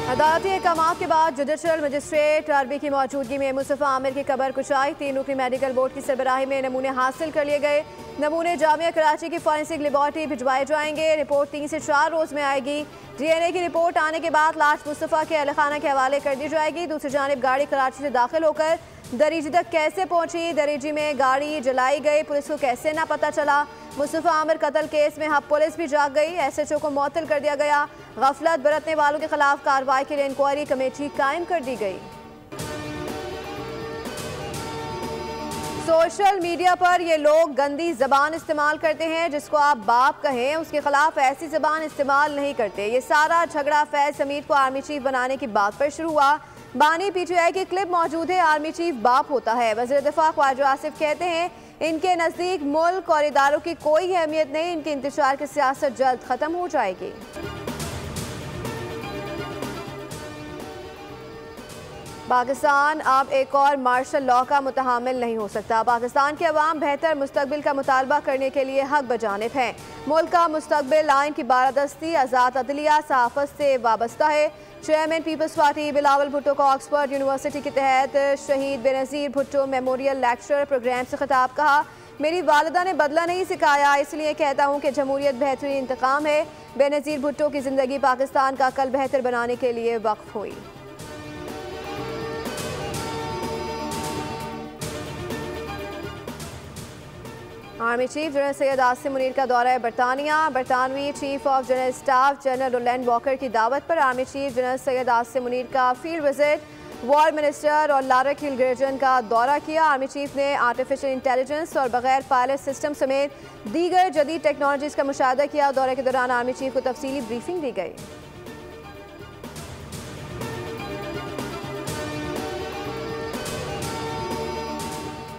अदालती अहकाम के बाद जुडिशल मजिस्ट्रेट आरबी की मौजूदगी में मुस्तफ़ा आमिर की कबर कुशाई। 3 रुकनी मेडिकल बोर्ड की सरबराही में नमूने हासिल कर लिए गए। नमूने जामिया कराची की फॉरेंसिक लेबॉर्ट्री भिजवाए जाएंगे। रिपोर्ट 3 से 4 रोज में आएगी। DNA की रिपोर्ट आने के बाद लाश मुस्तफ़ा के अहलखाना के हवाले कर दी जाएगी। दूसरी जानिब गाड़ी कराची से दाखिल होकर दरीजी तक कैसे पहुंची, दरीजी में गाड़ी जलाई गई, पुलिस को कैसे ना पता चला। मुस्तफ़ा आमिर कत्ल केस में हब पुलिस भी जाग गई। SHO को मुअत्तल कर दिया गया। गफलत बरतने वालों के खिलाफ कार्रवाई के लिए इंक्वायरी कमेटी कायम कर दी गई। सोशल मीडिया पर ये लोग गंदी जबान इस्तेमाल करते हैं। जिसको आप बाप कहें उसके खिलाफ ऐसी जबान इस्तेमाल नहीं करते। ये सारा झगड़ा फैज हमीद को आर्मी चीफ बनाने की बात पर शुरू हुआ। बानी PTI की क्लिप मौजूद है। आर्मी चीफ बाप होता है। वज़ीर दिफा ख्वाजा आसिफ कहते हैं इनके नज़दीक मुल्क और इदारों की कोई अहमियत नहीं। इनकी इंतशार की सियासत जल्द ख़त्म हो जाएगी। पाकिस्तान अब एक और मार्शल लॉ का मुतहामिल नहीं हो सकता। पाकिस्तान के अवाम बेहतर मुस्तकबिल का मुतालबा करने के लिए हक बजानिब हैं। मुल्क का मुस्तकबिल आइन की बारादस्ती, आज़ाद अदलिया, सहाफ़त से वाबस्ता है। Chairman Peoples Party Bilawal Bhutto को ऑक्सफोर्ड यूनिवर्सिटी के तहत शहीद Benazir Bhutto memorial lecture programme से खिताब कहा, मेरी वालिदा ने बदला नहीं सिखाया, इसलिए कहता हूँ कि जमहूरियत बेहतरीन इंतकाम है। बेनज़ीर भुट्टो की ज़िंदगी पाकिस्तान का कल बेहतर बनाने के लिए वक्फ हुई। Army chief general Syed Asim Munir का दौरा है बरतानिया। बरतानवी chief of general staff general Roland Walker की दावत पर army chief general Syed Asim Munir का फील्ड विजिट, वॉर मिनिस्टर और लारक हिल गिरजन का दौरा किया। आर्मी चीफ ने आर्टिफिशियल इंटेलिजेंस और बगैर पायलट सिस्टम समेत दीगर जदीद टेक्नोलॉजीज़ का मुशाहिदा किया। दौरे के दौरान आर्मी चीफ को तफसीली ब्रीफिंग दी गई।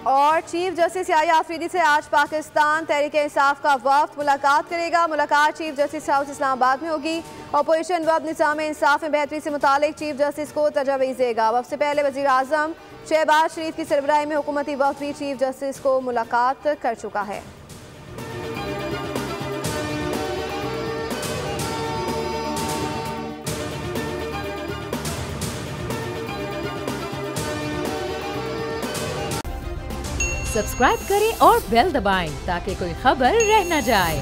और चीफ जस्टिस याह्या आफरीदी से आज पाकिस्तान तहरीक इंसाफ का वफ्द मुलाकात करेगा। मुलाकात चीफ जस्टिस हाउस इस्लामाबाद में होगी। अपोजिशन वफ्द निज़ाम इंसाफ में बेहतरी से मुतालिक चीफ जस्टिस को तजावीज़ देगा। वफ्द से पहले वज़ीर आज़म शहबाज शरीफ की सरबराही में हुकूमती वफ्द भी चीफ जस्टिस को मुलाकात कर चुका है। सब्सक्राइब करें और बेल दबाएं ताकि कोई खबर रह न जाए।